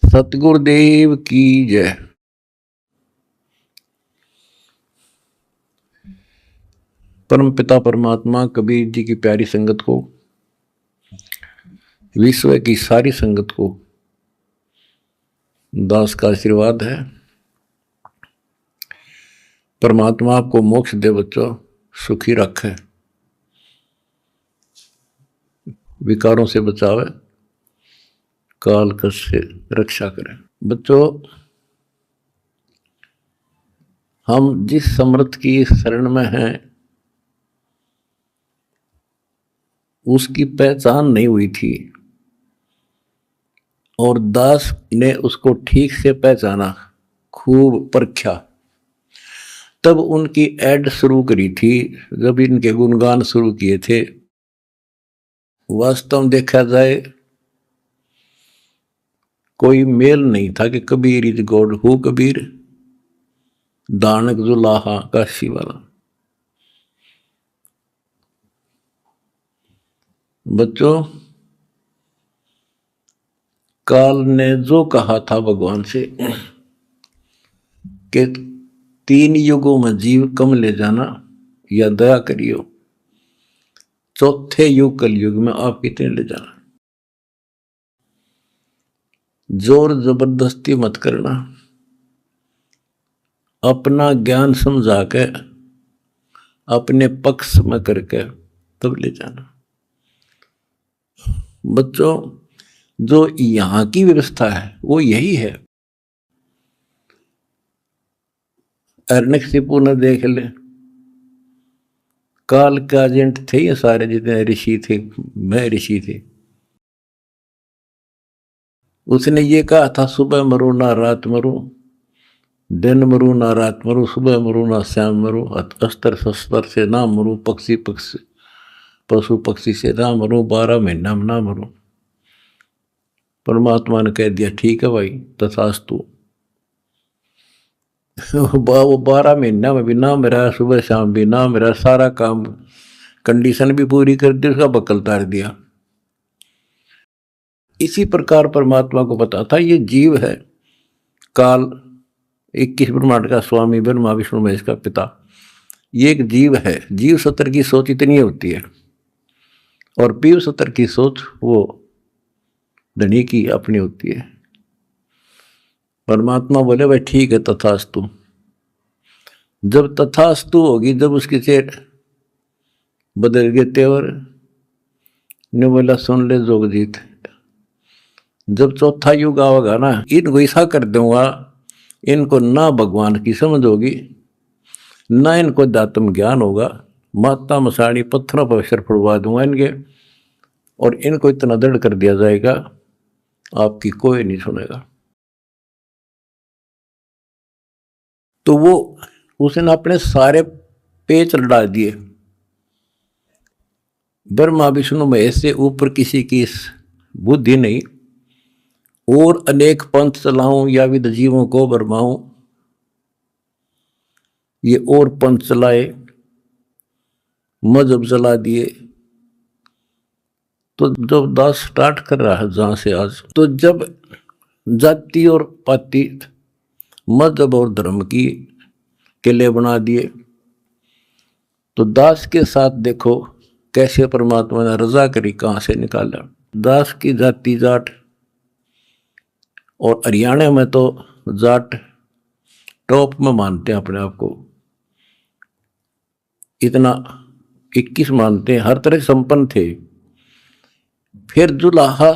सतगुरुदेव की जय। परम पिता परमात्मा कबीर जी की प्यारी संगत को, विश्व की सारी संगत को दास का आशीर्वाद है। परमात्मा आपको मोक्ष दे बच्चों, सुखी रखे, विकारों से बचावे, काल कष्ट से रक्षा करे। बच्चों, हम जिस समर्थ की शरण में हैं उसकी पहचान नहीं हुई थी और दास ने उसको ठीक से पहचाना, खूब परखा, तब उनकी ऐड शुरू करी थी, जब इनके गुणगान शुरू किए थे। वास्तव में देखा जाए कोई मेल नहीं था कि Kabir is God, who Kabir, दानक जुलाहा काशी वाला। बच्चों, काल ने जो कहा था भगवान से कि 3 युगों में जीव कम ले जाना या दया करियो, चौथे युग कलयुग में आप कितने ले जाना, जोर जबरदस्ती मत करना, अपना ज्ञान समझा के अपने पक्ष में करके तब ले जाना। बच्चों, जो यहां की व्यवस्था है वो यही है। अर्णकशिपु ने देख ले, काल के एजेंट थे ये सारे, जितने ऋषि थे, मैं ऋषि थे। उसने ये कहा था, सुबह मरो ना रात मरो, दिन मरू ना रात मरू, सुबह मरू ना शाम मरू, अस्त्र शस्त्र से ना मरू, पक्षी पशु पक्षी से ना मरू, 12 महीना में ना मरू। परमात्मा ने कह दिया, ठीक है भाई, तथास्तु। वो 12 महीना में भी ना मेरा, सुबह शाम भी ना मेरा, सारा काम कंडीशन भी पूरी कर दी, उसका बकल तार दिया। इसी प्रकार परमात्मा को पता था ये जीव है, काल 21 ब्रह्मांड का स्वामी, ब्रह्मा विष्णु महेश का पिता, ये एक जीव है। जीव सत्र की सोच इतनी होती है और पीव सत्र की सोच वो धनी की अपनी होती है। परमात्मा बोले, भाई ठीक है, तथास्तु। जब तथास्तु होगी, जब उसके चेहरे बदल गए तेवर, ने बोला, सुन ले जोगजीत, जब चौथा युग आवेगा ना, इनको ऐसा कर दूंगा, इनको ना भगवान की समझ होगी, ना इनको दातम ज्ञान होगा, माता मसाणी पत्थरों पर सिर फुड़वा दूंगा इनके, और इनको इतना दृढ़ कर दिया जाएगा आपकी कोई नहीं सुनेगा। तो वो उसने अपने सारे पेच लड़ा दिए, ब्रह्मा विष्णु महेश से ऊपर किसी की बुद्धि नहीं, और अनेक पंथ चलाऊं या विद जीवों को बरमाऊं, ये और पंथ चलाए, मजहब चला दिए। तो जब दास स्टार्ट कर रहा है जहां से आज, तो जब जाति और पाति, मजहब और धर्म की किले बना दिए, तो दास के साथ देखो कैसे परमात्मा ने रजा करी, कहां से निकाला। दास की जाति जाट, और हरियाणा में तो जाट टॉप में मानते हैं अपने आप को, इतना 21 मानते हैं, हर तरह संपन्न थे। फिर जुलाहा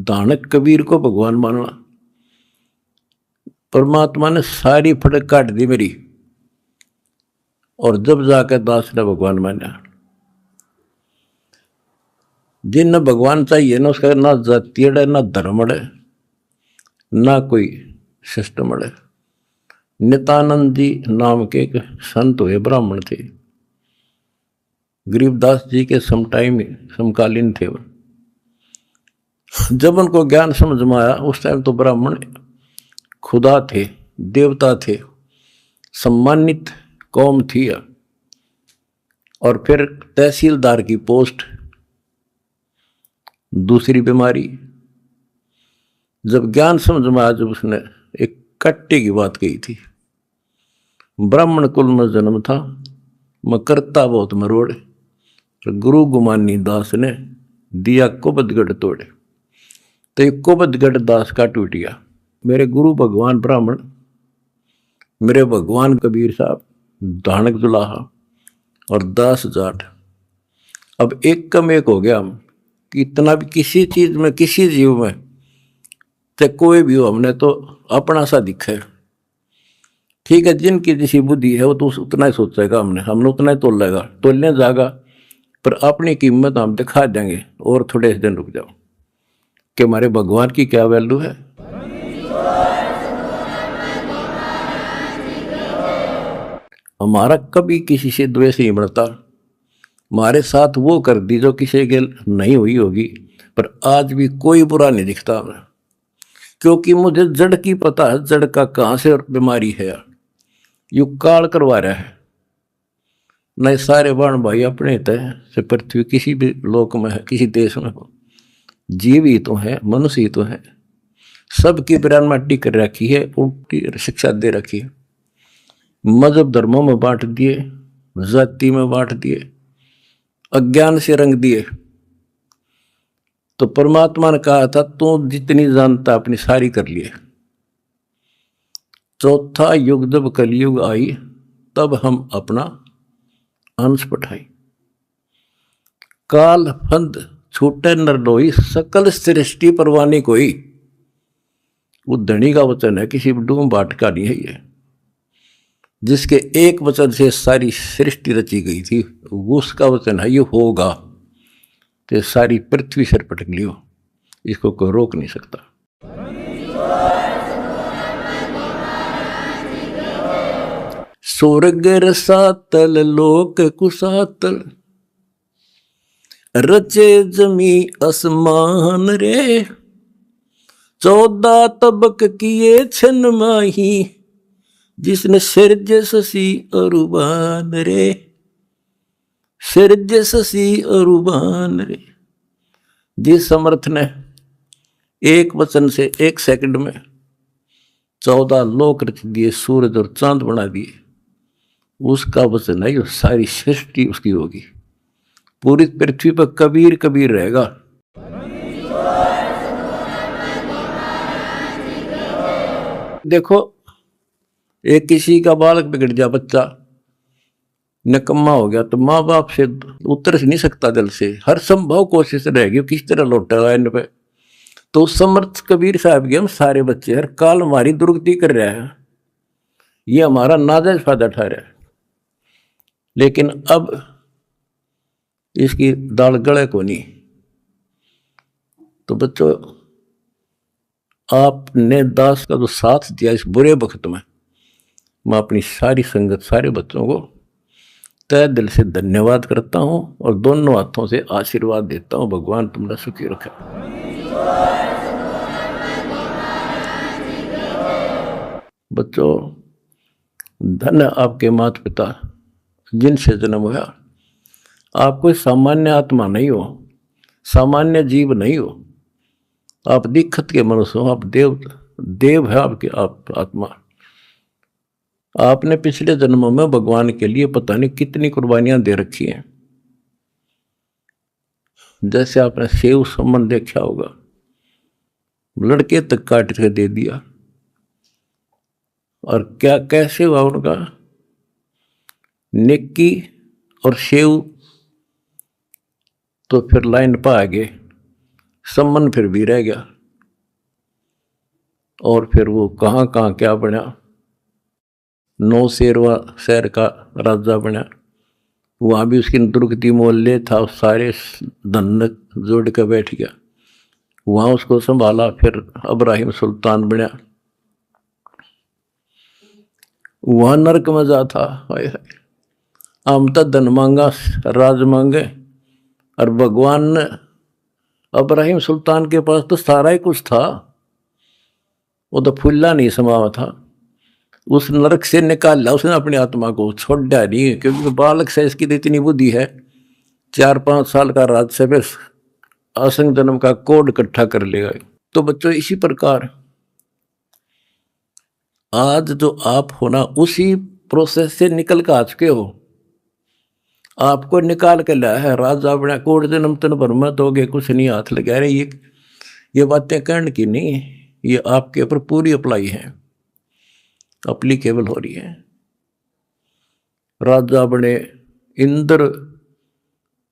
दानक कबीर को भगवान मानना, परमात्मा ने सारी फड़क काट दी मेरी, और जब जाकर दास ने भगवान माना। जिन भगवान चाहिए ना, उसका ना जाति अड़े, ना धर्म अड़े, ना कोई सिस्टम अड़े। नित्यानंद जी नाम के एक संत हुए, ब्राह्मण थे, गरीबदास जी के समकालीन थे। जब उनको ज्ञान समझ में आया, उस टाइम तो ब्राह्मण खुदा थे, देवता थे, सम्मानित कौम थी। और फिर तहसीलदार की पोस्ट, दूसरी बीमारी, जब ज्ञान समझ में आया, जब उसने एक कट्टे की बात कही थी, ब्राह्मण कुल में जन्म था, मैं करता बहुत मरोड़, गुरु गुमानी दास ने दिया कुबदगढ़ तोड़े। तो एक कुबदगढ़ दास का टूट गया। मेरे गुरु भगवान ब्राह्मण, मेरे भगवान कबीर साहब, धानक दुलाहा और दास जाट, अब एक कम एक हो गया हम कि इतना भी किसी चीज में, किसी जीव में, चाहे कोई भी हो, हमने तो अपना सा दिखा है। ठीक है, जिनकी जैसी बुद्धि है वो तो उतना ही सोचेगा, हमने उतना ही तोलेगा, तोलने जाएगा, पर अपनी कीमत हम दिखा देंगे। और थोड़े दिन रुक जाओ कि हमारे भगवान की क्या वैल्यू है। हमारा कभी किसी से द्वेष नहीं बढ़ता। हमारे साथ वो कर दी जो किसी के नहीं हुई होगी, पर आज भी कोई बुरा नहीं दिखता हमें, क्योंकि मुझे जड़ की पता है, जड़ का कहाँ से बीमारी है। यू काल करवा रहा है, नहीं सारे बाण भाई अपने से पृथ्वी किसी भी लोक में है, किसी देश में हो, जीव ही तो है, मनुष्य ही तो है। सबकी बिरान माटी कर रखी है, उल्टी शिक्षा दे रखी है, मजहब धर्मों में बांट दिए, जाति में बांट दिए, अज्ञान से रंग दिए। तो परमात्मा ने कहा था, तू जितनी जानता अपनी सारी कर लिए। चौथा युग जब कलयुग आई, तब हम अपना अंश पठाई। काल फंद छूटे नर लोई, सकल सृष्टि परवानी कोई। वो धनी का वचन है, किसी डूम बाट का नहीं है ये। जिसके एक वचन से सारी सृष्टि रची गई थी, उसका वचन है ये होगा, तो सारी पृथ्वी सिर पटक लियो, इसको कोई रोक नहीं सकता। स्वर्ग रसातल लोक कुसातल, रचे जमी असमान रे। 14 तबक किए छन माही, जिसने सिरज ससी अरुबान रे। सिरज ससी अरुबान रे। जिस समर्थ ने एक वचन से 1 सेकंड में 14 लोक रच दिए, सूरज और चांद बना दिए, उसका वचन है सारी सृष्टि उसकी होगी। पूरी पृथ्वी पर कबीर कबीर रहेगा। देखो, एक किसी का बालक बिगड़ जा, बच्चा निकम्मा हो गया, तो माँ बाप से उतर नहीं सकता दिल से, हर संभव कोशिश रहेगी किस तरह लौटेगा इन पे। तो समर्थ कबीर साहब के हम सारे बच्चे हर काल हमारी दुर्गति कर रहे हैं, ये हमारा नाजायज फायदा उठा रहा है। लेकिन अब इसकी दाल गले को नहीं। तो बच्चों, आपने दास का जो साथ दिया इस बुरे वक्त में, मैं अपनी सारी संगत, सारे बच्चों को तहे दिल से धन्यवाद करता हूं और दोनों हाथों से आशीर्वाद देता हूं। भगवान तुमरा सुखी रखे। बच्चों, धन्य आपके माता पिता जिनसे जन्म हुआ। आप कोई सामान्य आत्मा नहीं हो, सामान्य जीव नहीं हो, आप दीक्षित के मनुष्य हो, आप देव है आपके, आप आत्मा। आपने पिछले जन्मों में भगवान के लिए पता नहीं कितनी कुर्बानियां दे रखी हैं। जैसे आपने सेव सम्मान देखा होगा, लड़के तक काट के दे दिया, और क्या कैसे हुआ उनका नेकी और सेव, तो फिर लाइन पर आ गए, सम्मान फिर भी रह गया, और फिर वो कहाँ कहाँ क्या बना, 9 शेरवा शहर का राजा बना, वहाँ भी उसकी दुर्गति मोहल्ले था, सारे धन जोड़ के बैठ गया, वहाँ उसको संभाला। फिर इब्राहिम सुल्तान बना, वहाँ नरक में जा था। हम तो धन मांगा, राज मांगे, और भगवान ने इब्राहिम सुल्तान के पास तो सारा ही कुछ था, वो तो फुल्ला नहीं समावा था। उस नरक से निकाला उसने अपनी आत्मा को, छोड़ा नहीं, क्योंकि बालक से इसकी तो इतनी बुद्धि है, 4-5 साल का राज्य से आसन जन्म का कोड इकट्ठा कर लेगा। तो बच्चों इसी प्रकार आज जो आप हो ना, उसी प्रोसेस से निकल कर आ चुके हो। आपको निकाल के लाया है राजा अपने कोट जन्म तन भर मत हो गए, कुछ नहीं हाथ लगा रहे। ये बातें कहने की नहीं, ये आपके ऊपर पूरी अप्लाई है, अप्लीकेबल हो रही है। राजा बने, इंद्र,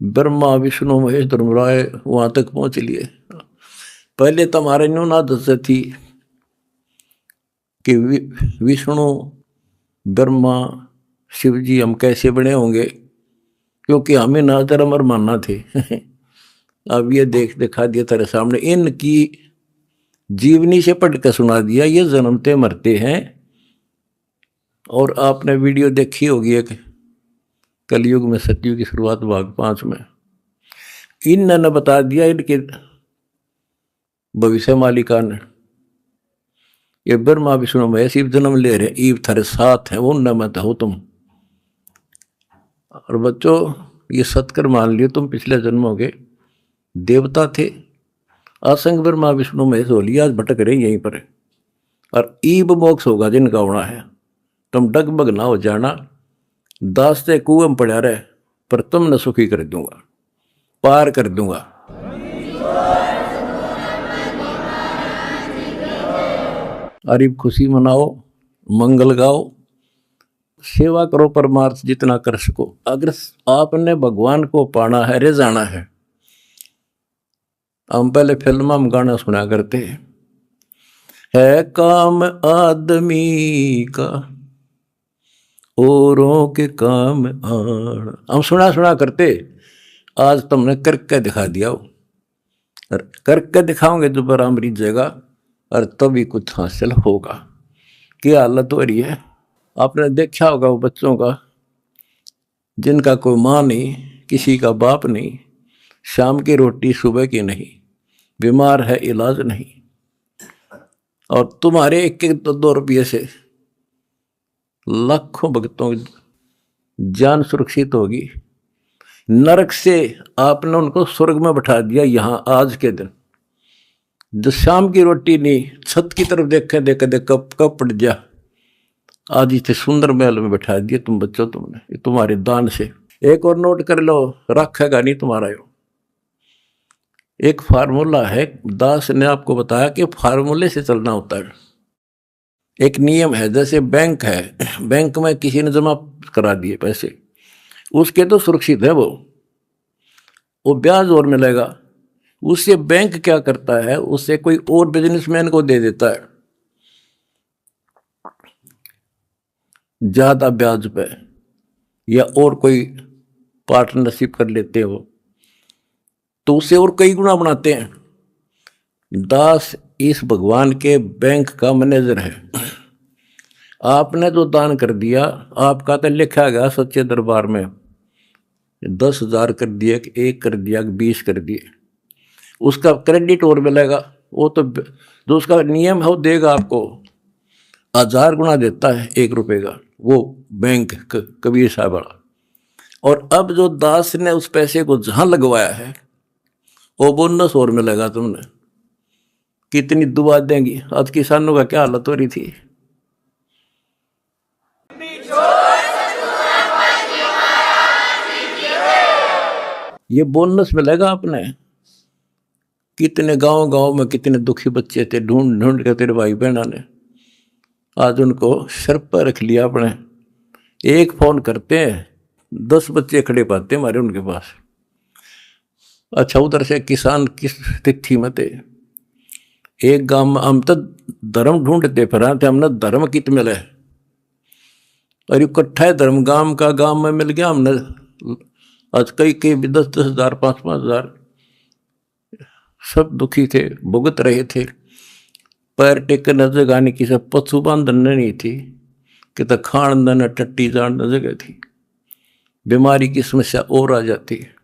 ब्रह्मा, विष्णु, महेश, धर्मराय वहां तक पहुंच लिए। पहले तुम्हारे न्यू ना दस थी कि विष्णु, ब्रह्मा, शिव जी हम कैसे बने होंगे, क्योंकि हमें ना धर्म और मानना थे। अब ये दिखा दिया तेरे सामने, इनकी जीवनी से पढ़ कर सुना दिया, ये जन्मते मरते हैं। और आपने वीडियो देखी होगी एक, कलयुग में सतयुग की शुरुआत भाग 5 में, इन्होंने बता दिया इनके भविष्य मालिका ने, ये ब्रह्मा विष्णु महेश शिव जन्म ले रहे, ईव थारे साथ है, वो न मत हो तुम। और बच्चों ये सत्कर मान लियो, तुम पिछले जन्मों के देवता थे, असंग ब्रह्मा विष्णु महेश हो लिया, आज भटक रहे यहीं पर। और ईब मोक्ष होगा जिनका होना है, तुम डगमग ना हो जाना, दास से कुएं में पड़ा रहे, पर तुम न सुखी कर दूंगा, पार कर दूंगा। अरे खुशी मनाओ, मंगल गाओ, सेवा करो, परमार्थ जितना कर सको। अगर आपने भगवान को पाना है, रे जाना है, हम पहले फिल्म में गाना सुना करते है काम आदमी का औरों के काम आना, हम सुना करते। आज तुमने करके दिखा दिया, करके दिखाओगे दोबारा अमृत जगह, और तभी कुछ हासिल होगा। क्या हालत हो रही है, आपने देखा होगा वो बच्चों का जिनका कोई माँ नहीं, किसी का बाप नहीं, शाम की रोटी सुबह की नहीं, बीमार है इलाज नहीं, और तुम्हारे 1-2 रुपये से लाखों भक्तों की जान सुरक्षित होगी। नरक से आपने उनको स्वर्ग में बैठा दिया यहाँ आज के दिन। जो शाम की रोटी नहीं, छत की तरफ देखे कब पड़ जा, आज इतने सुंदर महल में बैठा दिया तुम बच्चों, तुमने तुम्हारे दान से। एक और नोट कर लो, रखेगा नहीं तुम्हारा यो। एक फार्मूला है, दास ने आपको बताया कि फार्मूले से चलना होता है। एक नियम है, जैसे बैंक है, बैंक में किसी ने जमा करा दिए पैसे, उसके तो सुरक्षित है, वो ब्याज और मिलेगा। उससे बैंक क्या करता है, उससे कोई और बिजनेसमैन को दे देता है ज्यादा ब्याज पे, या और कोई पार्टनरशिप कर लेते हो तो उससे और कई गुना बनाते हैं। दास इस भगवान के बैंक का मैनेजर है। आपने जो दान कर दिया, आपका तो लिखा गया सच्चे दरबार में, 10,000 कर दिए, 1 कर दिया, 20 कर दिए, उसका क्रेडिट और मिलेगा। वो तो जो उसका नियम है वो देगा आपको, 1000 गुना देता है 1 रुपये का, वो बैंक कबीर साहब वाला। और अब जो दास ने उस पैसे को जहां लगवाया है, वो बोनस और मिलेगा तुमने। कितनी दुआ देंगी। आज किसानों का क्या हालत हो रही थी। ये बोनस मिलेगा आपने। कितने गांव में कितने दुखी बच्चे थे, ढूंढ ढूंढ के तेरे भाई बहना ने आज उनको सर पर रख लिया अपने। एक फोन करते हैं, 10 बच्चे खड़े पाते हमारे उनके पास। अच्छा, उधर से किसान किस तिथि में थे, एक गांव में हम तो धर्म ढूंढते फिर थे, हमने धर्म कित मिले, और इकट्ठा है धर्म गांव में मिल गया हमने। आज कई 10-10 हज़ार, 5-5 हज़ार, सब दुखी थे, भुगत रहे थे। पैर टेक न जगह नहीं, किसी पशु बांधन नहीं थी, कि तो खान न टट्टी जान न जगह थी। बीमारी की समस्या और आ जाती है,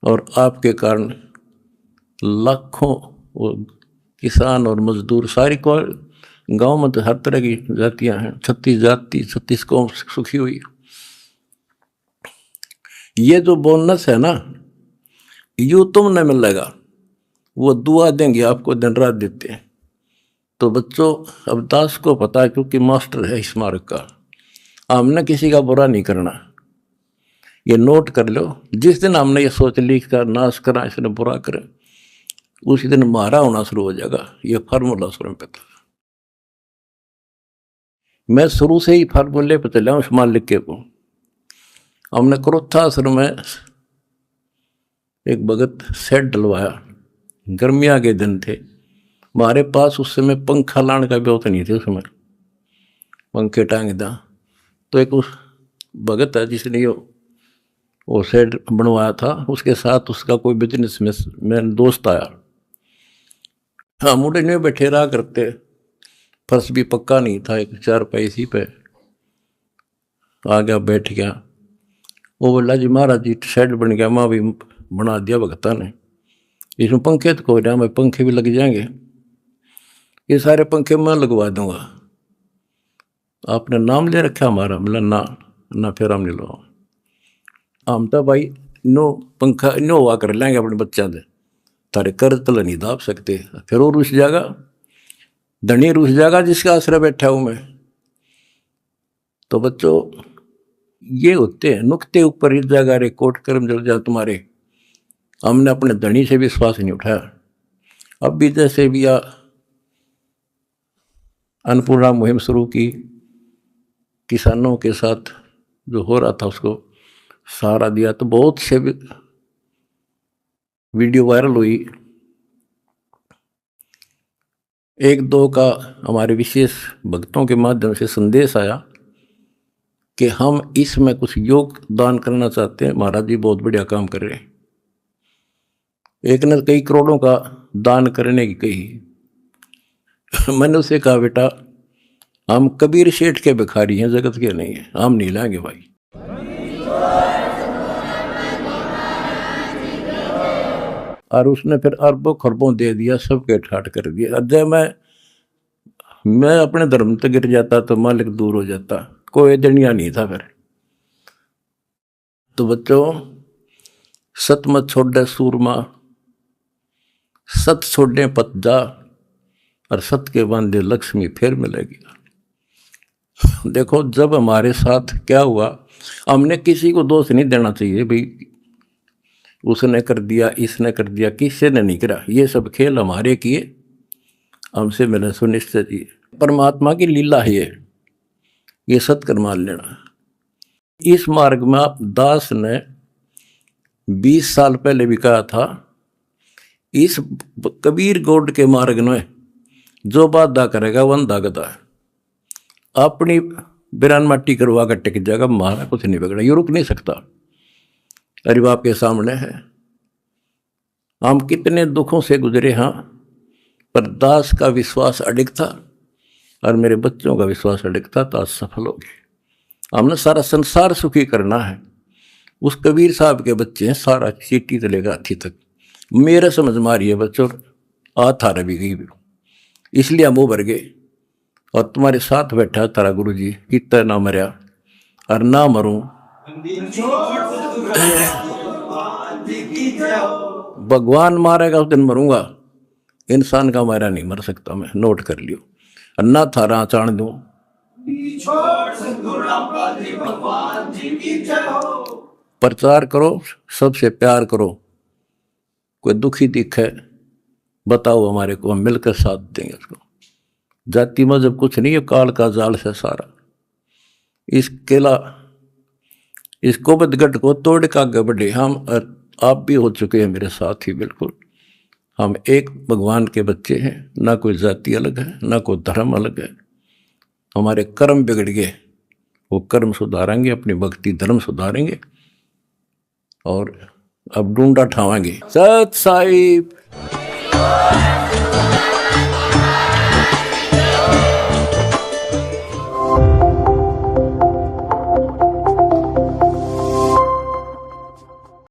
और आपके कारण लाखों किसान और मजदूर, सारी को गांव में तो हर तरह की जातियां हैं, 36 जाति, 36 कौम सुखी हुई। ये जो बोनस है ना, यू तुमने मिलेगा। वो दुआ देंगे आपको, दिन रात देते हैं। तो बच्चों, अब दास को पता है, क्योंकि मास्टर है इस मार्ग का, हमने किसी का बुरा नहीं करना। ये नोट कर लो, जिस दिन हमने ये सोच ली का नाश करा, इसने बुरा करे, उसी दिन मारा होना शुरू हो जाएगा। ये फार्मूला शुरू पे था। मैं शुरू से ही फार्मूले पे चला हूँ, मालिक के को। हमने क्रोथा आश्रम में एक भगत सेट डलवाया, गर्मिया के दिन थे, हमारे पास उस समय पंखा लाने का भी नहीं थे, उसमें पंखे टांग दा। तो एक उस भगत है जिसने वो सेट बनवाया था, उसके साथ उसका कोई बिजनेस में मेरा दोस्त आया। हाँ, मुंडे में बैठे रहा करते, फर्श भी पक्का नहीं था, एक चारपाई इसी पे आ गया, बैठ गया। वो बोला जी महाराज जी शेड बन गया, माँ भी बना दिया भगता ने, इसमें पंखे तो कोई ना, मैं पंखे भी लग जाएंगे, ये सारे पंखे मैं लगवा दूंगा। आपने नाम ले रखा हमारा? बोला ना फिर हम नहीं लो, हम तो भाई नो पंखा नो हुआ कर लेंगे अपने बच्चा दे, तारे कर तल नहीं दाब सकते। फिर वो रुस जाएगा, धनी रुस जाएगा जिसका आश्रय बैठा हूं मैं। तो बच्चों, ये होते हैं नुक्ते ऊपर इस जगह रे कोट कर्म जल जा तुम्हारे। हमने अपने धनी से विश्वास नहीं उठाया। अब भी जैसे भी अन्नपूर्णा मुहिम शुरू की, किसानों के साथ जो हो रहा था उसको सहारा दिया, तो बहुत से वीडियो वायरल हुई। एक दो का हमारे विशेष भक्तों के माध्यम से संदेश आया कि हम इसमें कुछ योगदान करना चाहते हैं, महाराज जी बहुत बढ़िया काम कर रहे हैं। एक ने कई करोड़ों का दान करने की कही। मैंने उसे कहा बेटा, हम कबीर शेठ के भिखारी हैं, जगत के नहीं है, हम नहीं लाएंगे भाई। और उसने फिर अरबों खरबों दे दिया, सबके ठाट कर दिया। जब मैं अपने धर्म तक गिर जाता तो मालिक दूर हो जाता, कोई दनिया नहीं था फिर। तो बच्चों, सत मत छोड़े सूरमा, सत छोड़े पत जा, और सत के बांधे लक्ष्मी फिर मिलेगी। देखो, जब हमारे साथ क्या हुआ, हमने किसी को दोष नहीं देना चाहिए भाई उसने कर दिया, इसने कर दिया, किसी ने नहीं करा। ये सब खेल हमारे किए, हमसे मैंने सुनिश्चित किए। परमात्मा की लीला है ये सत्कर मान लेना। इस मार्ग में आप दास ने 20 साल पहले भी कहा था, इस कबीर गौड़ के मार्ग में जो बाधा करेगा वो अंधा गधा है। अपनी बिरान माटी करवा कर टिक जाएगा, मारा कुछ नहीं बिगड़ा, ये रुक नहीं सकता। अरे बाप के सामने है, हम कितने दुखों से गुजरे। हाँ, पर दास का विश्वास अडिग था और मेरे बच्चों का विश्वास अडिग था, तो आज सफल हो गए। हमने सारा संसार सुखी करना है। उस कबीर साहब के बच्चे हैं, सारा चीटी से लेकर हाथी तक। मेरे समझ मारिए बच्चों, थारा भी गई, इसलिए हम उभर गए। और तुम्हारे साथ बैठा तारा गुरु जी, कितना ना मरिया और ना मरूं, भगवान मारेगा उस दिन मरूंगा, इंसान का मारा नहीं मर सकता मैं, नोट कर लियो। अन्ना थारा चाण दूं, प्रचार करो, सबसे प्यार करो। कोई दुखी दिखे बताओ हमारे को, हम मिलकर साथ देंगे उसको। जाति मजहब कुछ नहीं है, काल का जाल से सारा। इस केला, इस कोबदगढ़ को तोड़ का आगे बढ़े। हम आप भी हो चुके हैं मेरे साथ ही, बिल्कुल। हम एक भगवान के बच्चे हैं, ना कोई जाति अलग है, ना कोई धर्म अलग है। हमारे कर्म बिगड़ गए, वो कर्म सुधारेंगे, अपनी भक्ति धर्म सुधारेंगे, और अब ढूंढा ठावाएंगे। सत साहिब।